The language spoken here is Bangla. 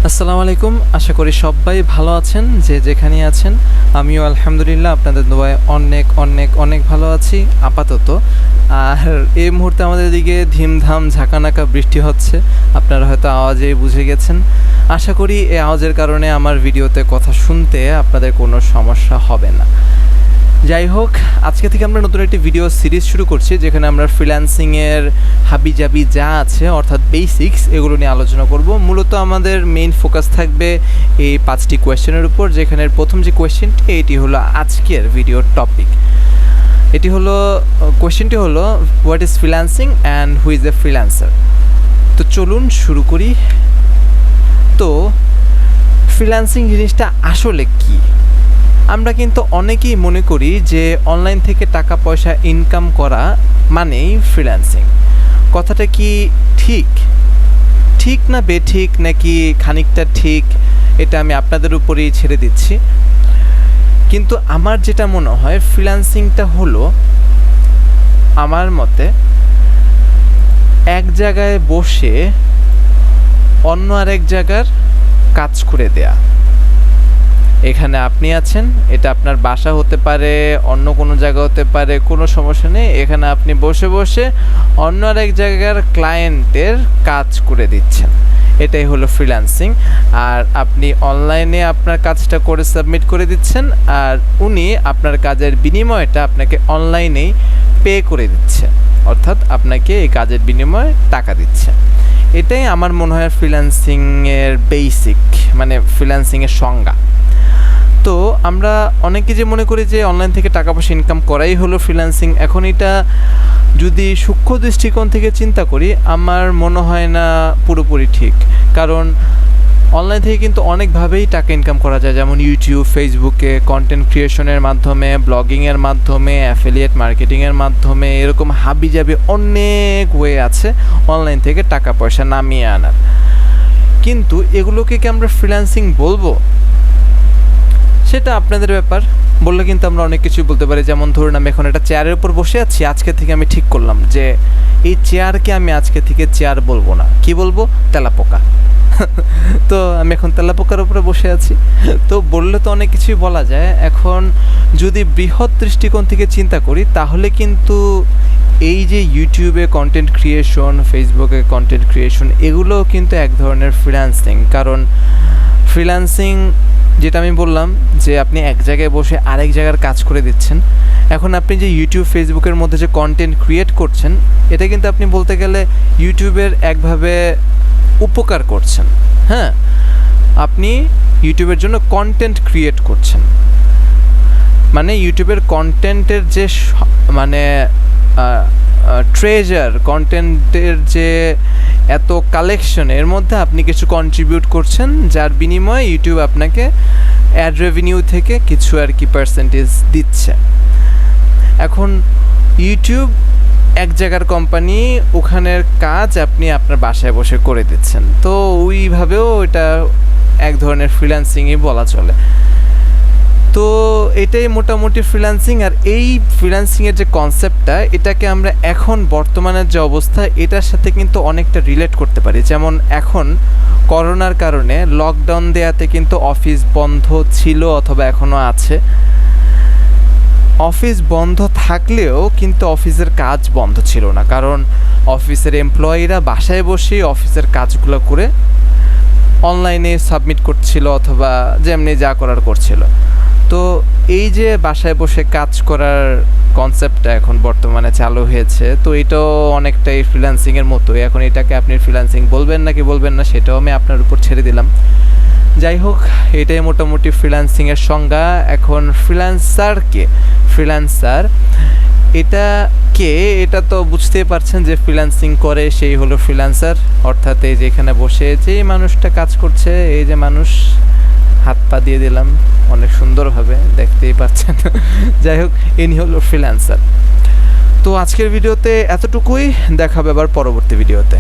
আসসালামু আলাইকুম। আশা করি সবাই ভালো আছেন, যে যেখানে আছেন। আমিও আলহামদুলিল্লাহ আপনাদের দোয়ায় অনেক অনেক অনেক ভালো আছি আপাতত। আর এই মুহূর্তে আমাদের দিকে ধিমধাম ঝাঁকানাকা বৃষ্টি হচ্ছে, আপনারা হয়তো আওয়াজেই বুঝে গেছেন। আশা করি এই আওয়াজের কারণে আমার ভিডিওতে কথা শুনতে আপনাদের কোনো সমস্যা হবে না। যাই হোক, আজকে থেকে আমরা নতুন একটি ভিডিও সিরিজ শুরু করছি, যেখানে আমরা ফ্রিল্যান্সিংয়ের হাবিজাবি যা আছে অর্থাৎ বেসিক্স, এগুলো নিয়ে আলোচনা করব। মূলত আমাদের মেইন ফোকাস থাকবে এই 5টি কোয়েশ্চেনের উপর, যেখানে প্রথম যে কোয়েশ্চেনটি এটি হলো আজকের ভিডিওর টপিক। এটি হলো কোয়েশ্চেনটি হলো what is freelancing and who is a freelancer. তো চলুন শুরু করি। তো ফ্রিল্যান্সিং জিনিসটা আসলে কী? আমরা কিন্তু অনেকেই মনে করি যে অনলাইন থেকে টাকা পয়সা ইনকাম করা মানেই ফ্রিল্যান্সিং। কথাটা কি ঠিক না বেঠিক, নাকি খানিকটা ঠিক, এটা আমি আপনাদের উপরেই ছেড়ে দিচ্ছি। কিন্তু আমার যেটা মনে হয়, ফ্রিল্যান্সিংটা হলো আমার মতে এক জায়গায় বসে অন্য আরেক জায়গার কাজ করে দেয়া। এখানে আপনি আছেন, এটা আপনার বাসা হতে পারে, অন্য কোনো জায়গা হতে পারে, কোনো সমস্যা নেই। এখানে আপনি বসে বসে অন্য আরেক জায়গার ক্লায়েন্টের কাজ করে দিচ্ছেন, এটাই হলো ফ্রিল্যান্সিং। আর আপনি অনলাইনে আপনার কাজটা করে সাবমিট করে দিচ্ছেন, আর উনি আপনার কাজের বিনিময়টা আপনাকে অনলাইনেই পে করে দিচ্ছে, অর্থাৎ আপনাকে এই কাজের বিনিময়ে টাকা দিচ্ছে। এটাই আমার মনে হয় ফ্রিল্যান্সিংয়ের বেসিক, মানে ফ্রিল্যান্সিংয়ের সংজ্ঞা। তো আমরা অনেকে যে মনে করি যে অনলাইন থেকে টাকা পয়সা ইনকাম করাই হলো ফ্রিল্যান্সিং। এখন এটা যদি সূক্ষ্ম দৃষ্টিকোণ থেকে চিন্তা করি, আমার মনে হয় না পুরোপুরি ঠিক। কারণ অনলাইন থেকে কিন্তু অনেকভাবেই টাকা ইনকাম করা যায়, যেমন ইউটিউব, ফেসবুকে কন্টেন্ট ক্রিয়েশনের মাধ্যমে, ব্লগিংয়ের মাধ্যমে, অ্যাফিলিয়েট মার্কেটিংয়ের মাধ্যমে, এরকম হাবিজাবি অনেক ওয়ে আছে অনলাইন থেকে টাকা পয়সা নামিয়ে আনার। কিন্তু এগুলোকে কি আমরা ফ্রিল্যান্সিং বলবো? সেটা আপনাদের ব্যাপার। বললে কিন্তু আমরা অনেক কিছুই বলতে পারি। যেমন ধরুন, আমি এখন একটা চেয়ারের উপর বসে আছি, আজকে থেকে আমি ঠিক করলাম যে এই চেয়ারকে আমি আজকে থেকে চেয়ার বলবো না, কি বলবো? তেলাপোকা। তো আমি এখন তেলাপোকার উপরে বসে আছি। তো বললে তো অনেক কিছুই বলা যায়। এখন যদি বৃহৎ দৃষ্টিকোণ থেকে চিন্তা করি, তাহলে কিন্তু এই যে ইউটিউবে কন্টেন্ট ক্রিয়েশন, ফেসবুকে কন্টেন্ট ক্রিয়েশন, এগুলোও কিন্তু এক ধরনের ফ্রিল্যান্সিং। কারণ ফ্রিল্যান্সিং যেটা আমি বললাম, যে আপনি এক জায়গায় বসে আরেক জায়গার কাজ করে দিচ্ছেন। এখন আপনি যে ইউটিউব, ফেসবুকের মধ্যে যে কন্টেন্ট ক্রিয়েট করছেন, এটা কিন্তু আপনি বলতে গেলে ইউটিউবের একভাবে উপকার করছেন। হ্যাঁ, আপনি ইউটিউবের জন্য কন্টেন্ট ক্রিয়েট করছেন, মানে ইউটিউবের কন্টেন্টের যে মানে ট্রেজার, কন্টেন্টের যে এত কালেকশন, এর মধ্যে আপনি কিছু কন্ট্রিবিউট করছেন, যার বিনিময়ে ইউটিউব আপনাকে অ্যাড রেভিনিউ থেকে কিছু আর কি পার্সেন্টেজ দিচ্ছে। এখন ইউটিউব এক জায়গার কোম্পানি, ওখানের কাজ আপনি আপনার বাসায় বসে করে দিচ্ছেন। তো ওইভাবেও এটা এক ধরনের ফ্রিল্যান্সিংই বলা চলে। তো এটাই মোটামুটি ফ্রিল্যান্সিং। আর এই ফ্রিল্যান্সিংয়ের যে কনসেপ্টটা, এটাকে আমরা এখন বর্তমানের যে অবস্থা, এটার সাথে কিন্তু অনেকটা রিলেট করতে পারি। যেমন এখন করোনার কারণে লকডাউন দেওয়াতে কিন্তু অফিস বন্ধ ছিল, অথবা এখনও আছে। অফিস বন্ধ থাকলেও কিন্তু অফিসের কাজ বন্ধ ছিল না, কারণ অফিসের এমপ্লয়িরা বাসায় বসেই অফিসের কাজগুলো করে অনলাইনে সাবমিট করছিল, অথবা যেমনি যা করার করছিল। তো এই যে বাসায় বসে কাজ করার কনসেপ্টটা এখন বর্তমানে চালু হয়েছে, তো এটাও অনেকটাই ফ্রিল্যান্সিংয়ের মতোই। এখন এটাকে আপনি ফ্রিল্যান্সিং বলবেন নাকি বলবেন না, সেটাও আমি আপনার উপর ছেড়ে দিলাম। যাই হোক, এটাই মোটামুটি ফ্রিল্যান্সিংয়ের সংজ্ঞা। এখন ফ্রিল্যান্সার এটা কে? এটা তো বুঝতেই পারছেন, যে ফ্রিল্যান্সিং করে সেই হলো ফ্রিল্যান্সার। অর্থাৎ এই যে এখানে বসে যে মানুষটা কাজ করছে, এই যে মানুষ, হাত পা দিয়ে দিলাম অনেক সুন্দরভাবে, দেখতেই পাচ্ছেন। যাই হোক, ইনি হলো ফ্রিল্যান্সার। তো আজকের ভিডিওতে এতটুকুই, দেখাবে আবার পরবর্তী ভিডিওতে।